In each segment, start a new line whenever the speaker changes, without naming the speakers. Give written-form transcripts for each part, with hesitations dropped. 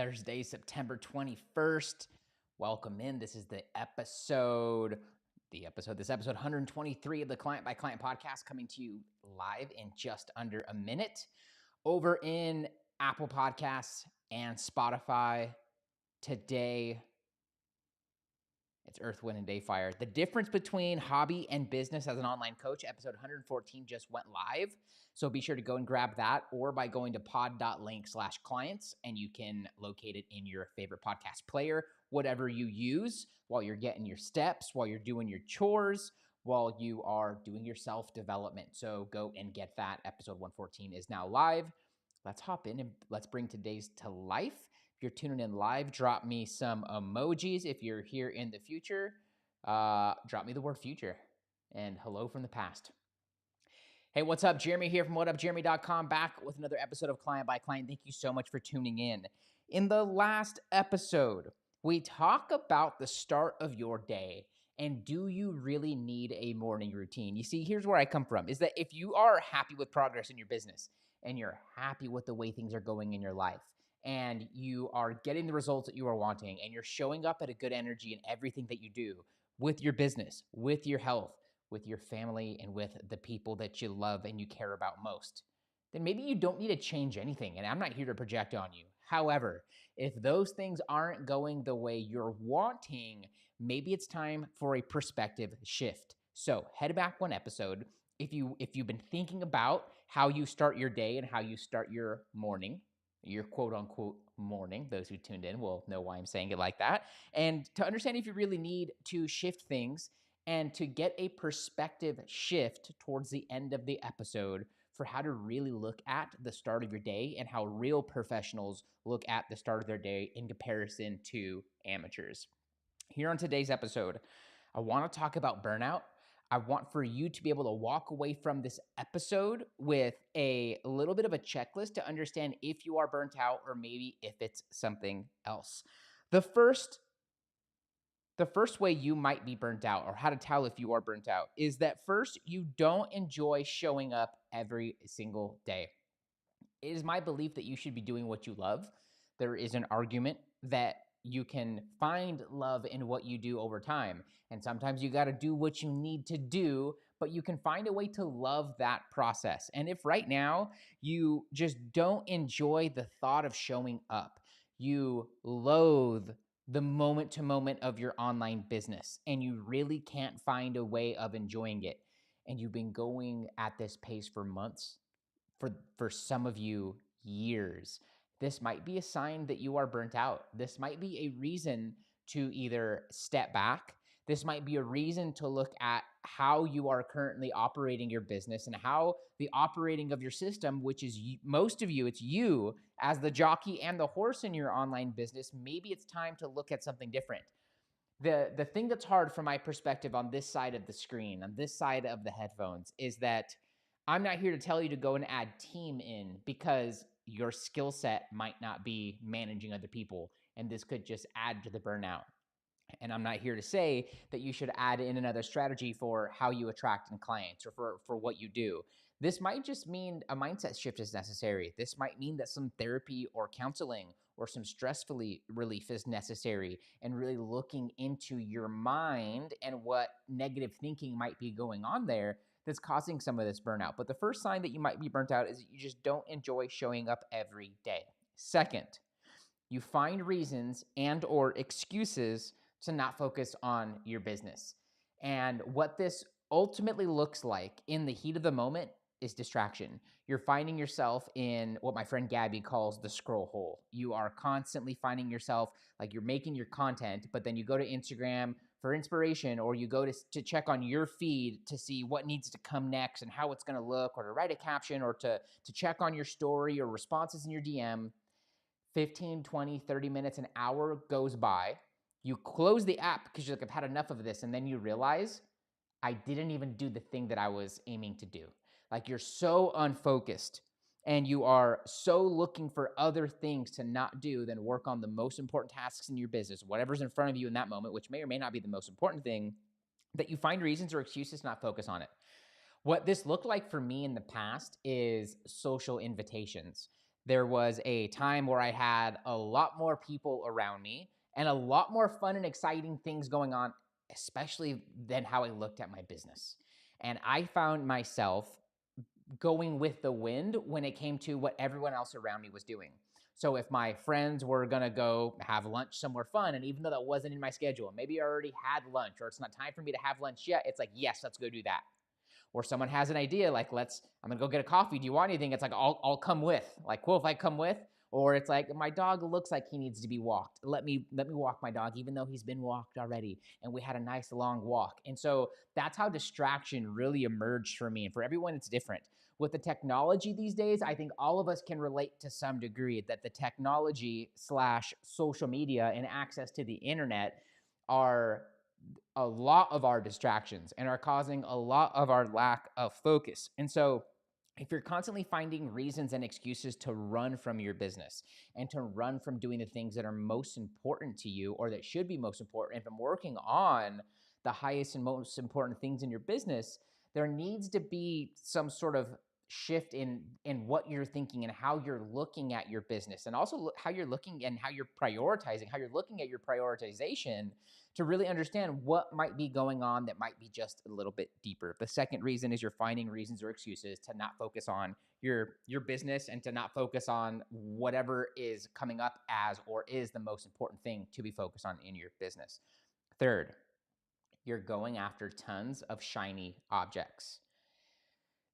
Thursday, September 21st. Welcome in. This is this episode 123 of the Client by Client podcast, coming to you live in just under a minute over in Apple Podcasts and Spotify. Today, it's Earth, Wind, and Dayfire. The difference between hobby and business as an online coach, episode 114 just went live. So be sure to go and grab that, or by going to pod.link/clients, and you can locate it in your favorite podcast player, whatever you use while you're getting your steps, while you're doing your chores, while you are doing your self-development. So go and get that. Episode 114 is now live. Let's hop in and let's bring today's to life. If you're tuning in live, drop me some emojis. If you're here in the future, drop me the word future and hello from the past. Hey, what's up? Jeremy here from whatupjeremy.com, back with another episode of Client by Client. Thank you so much for tuning in. In the last episode, we talk about the start of your day and do you really need a morning routine? You see, here's where I come from, is that if you are happy with progress in your business and you're happy with the way things are going in your life, and you are getting the results that you are wanting, and you're showing up at a good energy in everything that you do with your business, with your health, with your family, and with the people that you love and you care about most, then maybe you don't need to change anything. And I'm not here to project on you. However, if those things aren't going the way you're wanting, maybe it's time for a perspective shift. So head back one episode. If you've been thinking about how you start your day and how you start your morning, your quote unquote morning, those who tuned in will know why I'm saying it like that, and to understand if you really need to shift things and to get a perspective shift towards the end of the episode for how to really look at the start of your day and how real professionals look at the start of their day in comparison to amateurs. Here on today's episode, I want to talk about burnout. I want for you to be able to walk away from this episode with a little bit of a checklist to understand if you are burnt out or maybe if it's something else. The first way you might be burnt out, or how to tell if you are burnt out, is that first, you don't enjoy showing up every single day. It is my belief that you should be doing what you love. There is an argument that you can find love in what you do over time. And sometimes you got to do what you need to do, but you can find a way to love that process. And if right now you just don't enjoy the thought of showing up, you loathe the moment to moment of your online business, and you really can't find a way of enjoying it, and you've been going at this pace for months, for some of you, years, this might be a sign that you are burnt out. This might be a reason to either step back. This might be a reason to look at how you are currently operating your business and how the operating of your system, which is most of you, it's you as the jockey and the horse in your online business. Maybe it's time to look at something different. The thing that's hard from my perspective on this side of the screen, on this side of the headphones, is that I'm not here to tell you to go and add team in, because your skill set might not be managing other people, and this could just add to the burnout. And I'm not here to say that you should add in another strategy for how you attract in clients or for what you do. This might just mean a mindset shift is necessary. This might mean that some therapy or counseling or some stress relief is necessary, and really looking into your mind and what negative thinking might be going on there that's causing some of this burnout. But the first sign that you might be burnt out is that you just don't enjoy showing up every day. Second, you find reasons and or excuses to not focus on your business. And what this ultimately looks like in the heat of the moment is distraction. You're finding yourself in what my friend Gabby calls the scroll hole. You are constantly finding yourself like you're making your content, but then you go to Instagram for inspiration, or you go to check on your feed to see what needs to come next and how it's going to look, or to write a caption, or to check on your story or responses in your DM. 15, 20, 30 minutes, an hour goes by. You close the app because you're like, I've had enough of this. And then you realize, I didn't even do the thing that I was aiming to do. Like, you're so unfocused and you are so looking for other things to not do than work on the most important tasks in your business, whatever's in front of you in that moment, which may or may not be the most important thing, that you find reasons or excuses to not focus on it. What this looked like for me in the past is social invitations. there was a time where I had a lot more people around me and a lot more fun and exciting things going on, especially than how I looked at my business. And I found myself going with the wind when it came to what everyone else around me was doing. So if my friends were gonna go have lunch somewhere fun, and even though that wasn't in my schedule, maybe I already had lunch or it's not time for me to have lunch yet, it's like, yes, let's go do that. Or someone has an idea like, I'm gonna go get a coffee, do you want anything? It's like, I'll come with. Like, cool, if I come with. Or it's like, my dog looks like he needs to be walked, let me walk my dog even though he's been walked already, and we had a nice long walk. And so that's how distraction really emerged for me, and for everyone it's different. With the technology these days, I think all of us can relate to some degree that the technology slash social media and access to the internet are a lot of our distractions and are causing a lot of our lack of focus. And so if you're constantly finding reasons and excuses to run from your business and to run from doing the things that are most important to you or that should be most important, and from working on the highest and most important things in your business, there needs to be some sort of shift in what you're thinking and how you're looking at your business, and also how you're looking and how you're prioritizing, how you're looking at your prioritization, to really understand what might be going on that might be just a little bit deeper. The second reason is you're finding reasons or excuses to not focus on your business and to not focus on whatever is coming up as or is the most important thing to be focused on in your business. Third, you're going after tons of shiny objects.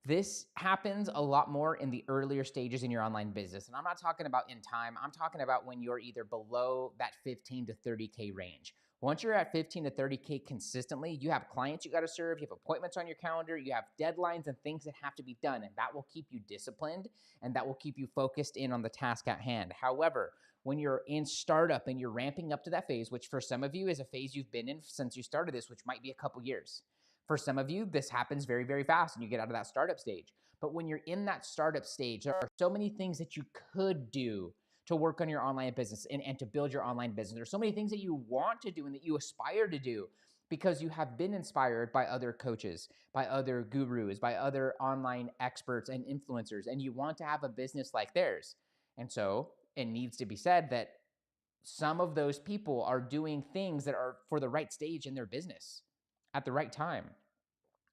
This happens a lot more in the earlier stages in your online business. And I'm not talking about in time, I'm talking about when you're either below that 15 to 30K range. Once you're at 15 to 30K consistently, you have clients you got to serve, you have appointments on your calendar, you have deadlines and things that have to be done. And that will keep you disciplined and that will keep you focused in on the task at hand. However, when you're in startup and you're ramping up to that phase, which for some of you is a phase you've been in since you started this, which might be a couple years. For some of you, this happens very, very fast and you get out of that startup stage. But when you're in that startup stage, there are so many things that you could do to work on your online business and to build your online business. There's so many things that you want to do and that you aspire to do because you have been inspired by other coaches, by other gurus, by other online experts and influencers, and you want to have a business like theirs. And so it needs to be said that some of those people are doing things that are for the right stage in their business at the right time.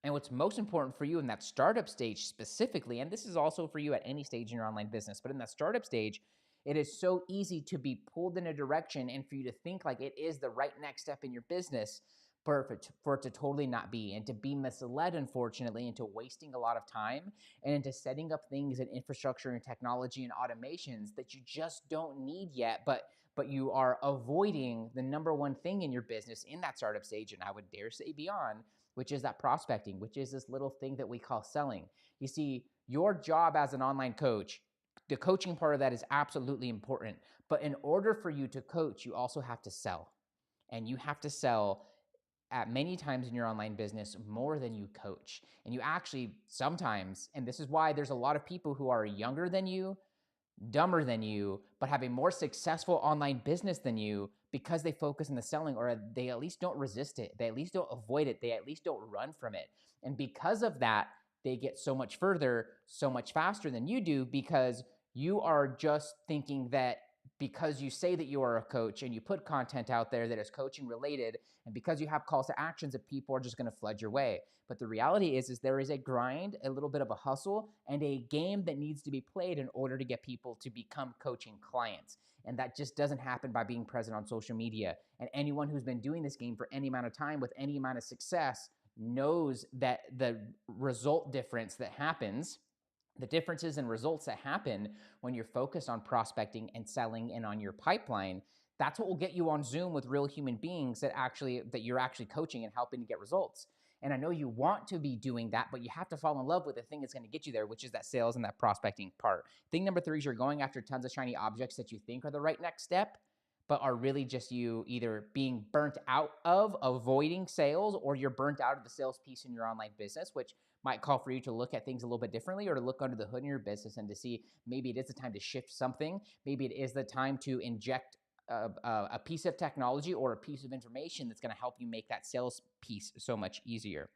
And what's most important for you in that startup stage specifically, and this is also for you at any stage in your online business, but in that startup stage, it is so easy to be pulled in a direction and for you to think like it is the right next step in your business, for it to totally not be, and to be misled, unfortunately, into wasting a lot of time and into setting up things in infrastructure and technology and automations that you just don't need yet, but you are avoiding the number one thing in your business in that startup stage, and I would dare say beyond, which is that prospecting, which is this little thing that we call selling. You see, your job as an online coach, the coaching part of that is absolutely important. But in order for you to coach, you also have to sell. And you have to sell at many times in your online business more than you coach. And you actually sometimes, and this is why there's a lot of people who are younger than you, dumber than you, but have a more successful online business than you because they focus on the selling, or they at least don't resist it. They at least don't avoid it. They at least don't run from it. And because of that, they get so much further, so much faster than you do, because you are just thinking that because you say that you are a coach and you put content out there that is coaching related, and because you have calls to actions, that people are just going to flood your way. But the reality is there is a grind, a little bit of a hustle, and a game that needs to be played in order to get people to become coaching clients. And that just doesn't happen by being present on social media. And anyone who's been doing this game for any amount of time with any amount of success knows that the result difference that happens, the differences in results that happen when you're focused on prospecting and selling and on your pipeline, that's what will get you on Zoom with real human beings that you're actually coaching and helping to get results. And I know you want to be doing that, but you have to fall in love with the thing that's going to get you there, which is that sales and that prospecting part. Thing number 3 is you're going after tons of shiny objects that you think are the right next step, but are really just you either being burnt out of avoiding sales, or you're burnt out of the sales piece in your online business, which might call for you to look at things a little bit differently, or to look under the hood in your business and to see maybe it is the time to shift something. Maybe it is the time to inject a piece of technology or a piece of information that's going to help you make that sales piece so much easier.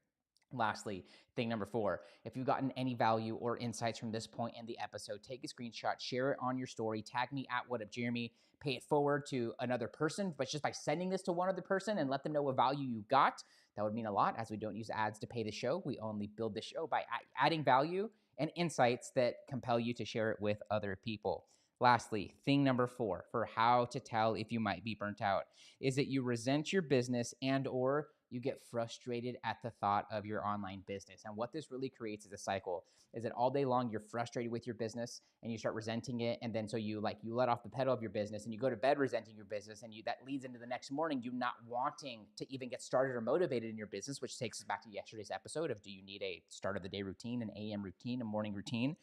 Lastly, thing number 4, if you've gotten any value or insights from this point in the episode, take a screenshot, share it on your story, tag me at WhatUpJeremy, pay it forward to another person. But just by sending this to one other person and let them know what value you got, that would mean a lot, as we don't use ads to pay the show. We only build the show by adding value and insights that compel you to share it with other people. Lastly, thing number 4 for how to tell if you might be burnt out is that you resent your business and or you get frustrated at the thought of your online business. And what this really creates is a cycle, is that all day long you're frustrated with your business and you start resenting it. And then so you let off the pedal of your business and you go to bed resenting your business, and that leads into the next morning, you not wanting to even get started or motivated in your business, which takes us back to yesterday's episode of, do you need a start of the day routine, an AM routine, a morning routine?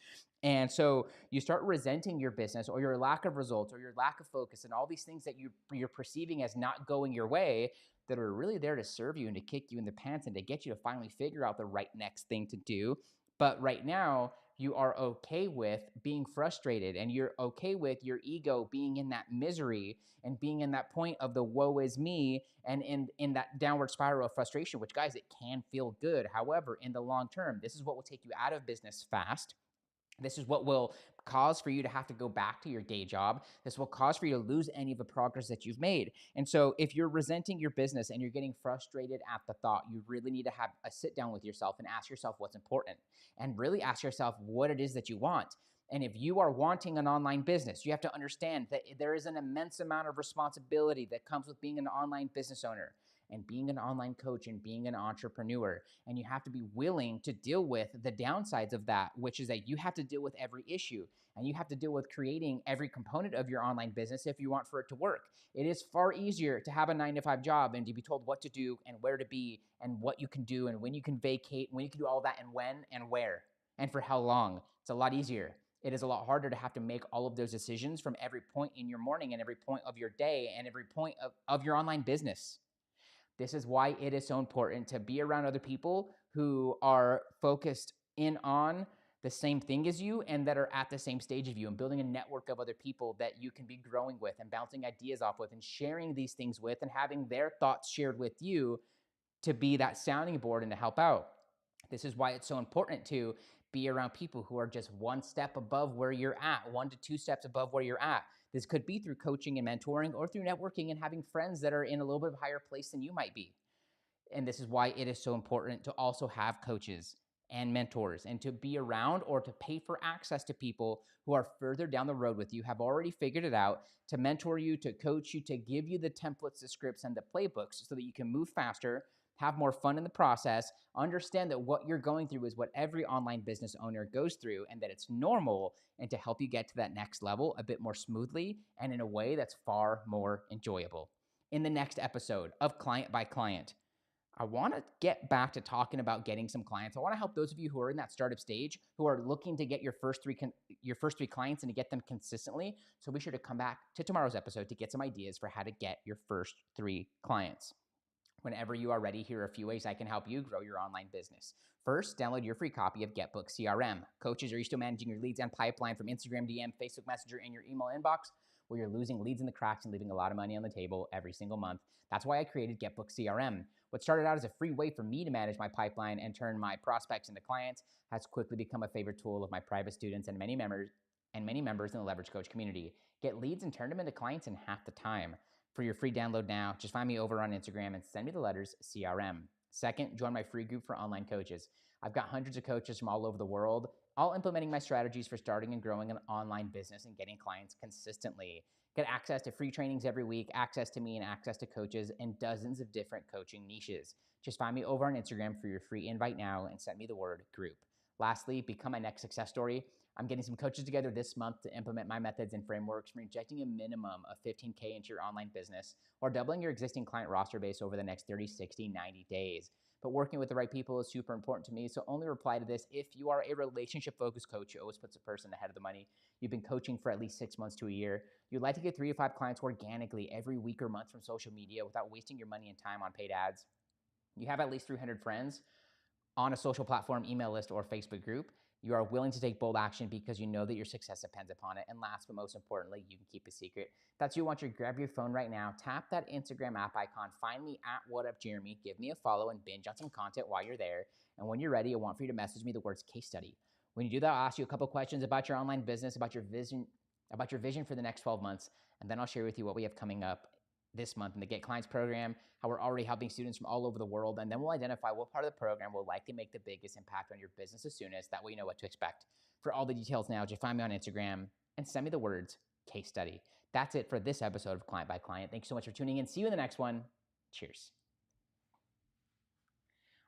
And so you start resenting your business or your lack of results or your lack of focus and all these things that you're perceiving as not going your way, that are really there to serve you and to kick you in the pants and to get you to finally figure out the right next thing to do. But right now, you are okay with being frustrated, and you're okay with your ego being in that misery and being in that point of the woe is me, and in that downward spiral of frustration, which, guys, it can feel good. However, in the long term, this is what will take you out of business fast. This is what will cause for you to have to go back to your day job. This will cause for you to lose any of the progress that you've made. And so if you're resenting your business and you're getting frustrated at the thought, you really need to have a sit down with yourself and ask yourself what's important, and really ask yourself what it is that you want. And if you are wanting an online business, you have to understand that there is an immense amount of responsibility that comes with being an online business owner and being an online coach and being an entrepreneur. And you have to be willing to deal with the downsides of that, which is that you have to deal with every issue, and you have to deal with creating every component of your online business if you want for it to work. It is far easier to have a 9-to-5 job and to be told what to do and where to be and what you can do and when you can vacate, when you can do all that, and when and where and for how long. It's a lot easier. It is a lot harder to have to make all of those decisions from every point in your morning and every point of your day and every point of your online business. This is why it is so important to be around other people who are focused in on the same thing as you and that are at the same stage of you, and building a network of other people that you can be growing with and bouncing ideas off with and sharing these things with and having their thoughts shared with you to be that sounding board and to help out. This is why it's so important to be around people who are just one step above where you're at, 1 to 2 steps above where you're at. This could be through coaching and mentoring or through networking and having friends that are in a little bit of a higher place than you might be. And this is why it is so important to also have coaches and mentors and to be around or to pay for access to people who are further down the road with you, have already figured it out, to mentor you, to coach you, to give you the templates, the scripts, and the playbooks so that you can move faster, have more fun in the process, understand that what you're going through is what every online business owner goes through and that it's normal, and to help you get to that next level a bit more smoothly and in a way that's far more enjoyable. In the next episode of Client by Client, I want to get back to talking about getting some clients. I want to help those of you who are in that startup stage, who are looking to get your first three clients and to get them consistently. So be sure to come back to tomorrow's episode to get some ideas for how to get your first 3 clients. Whenever you are ready, here are a few ways I can help you grow your online business. First, download your free copy of GetBookedCRM. Coaches, are you still managing your leads and pipeline from Instagram DM, Facebook Messenger, and your email inbox, where you're losing leads in the cracks and leaving a lot of money on the table every single month? That's why I created GetBookedCRM. What started out as a free way for me to manage my pipeline and turn my prospects into clients has quickly become a favorite tool of my private students and many members in the Leverage Coach community. Get leads and turn them into clients in half the time. For your free download now, just find me over on Instagram and send me the letters CRM. Second, join my free group for online coaches. I've got hundreds of coaches from all over the world, all implementing my strategies for starting and growing an online business and getting clients consistently. Get access to free trainings every week, access to me, and access to coaches and dozens of different coaching niches. Just find me over on Instagram for your free invite now and send me the word group. Lastly, become my next success story. I'm getting some coaches together this month to implement my methods and frameworks from injecting a minimum of $15K into your online business or doubling your existing client roster base over the next 30, 60, 90 days. But working with the right people is super important to me, so only reply to this if you are a relationship-focused coach who always puts a person ahead of the money. You've been coaching for at least 6 months to a year. You'd like to get 3 to 5 clients organically every week or month from social media without wasting your money and time on paid ads. You have at least 300 friends on a social platform, email list, or Facebook group. You are willing to take bold action because you know that your success depends upon it. And last but most importantly, you can keep a secret. That's you want you to grab your phone right now, tap that Instagram app icon, find me at WhatUpJeremy, give me a follow, and binge on some content while you're there. And when you're ready, I want for you to message me the words case study. When you do that, I'll ask you a couple questions about your online business, about your vision for the next 12 months, and then I'll share with you what we have coming up this month in the Get Clients program, how we're already helping students from all over the world, and then we'll identify what part of the program will likely make the biggest impact on your business as soonest. That way you know what to expect. For all the details now, just find me on Instagram and send me the words case study. That's it for this episode of Client by Client. Thanks so much for tuning in. See you in the next one. Cheers.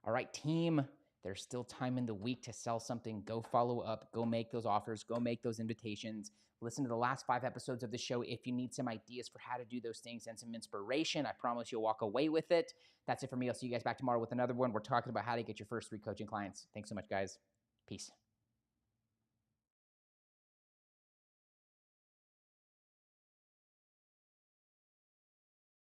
All right, team. There's still time in the week to sell something. Go follow up. Go make those offers. Go make those invitations. Listen to the last 5 episodes of the show if you need some ideas for how to do those things and some inspiration. I promise you'll walk away with it. That's it for me. I'll see you guys back tomorrow with another one. We're talking about how to get your first 3 coaching clients. Thanks so much, guys. Peace.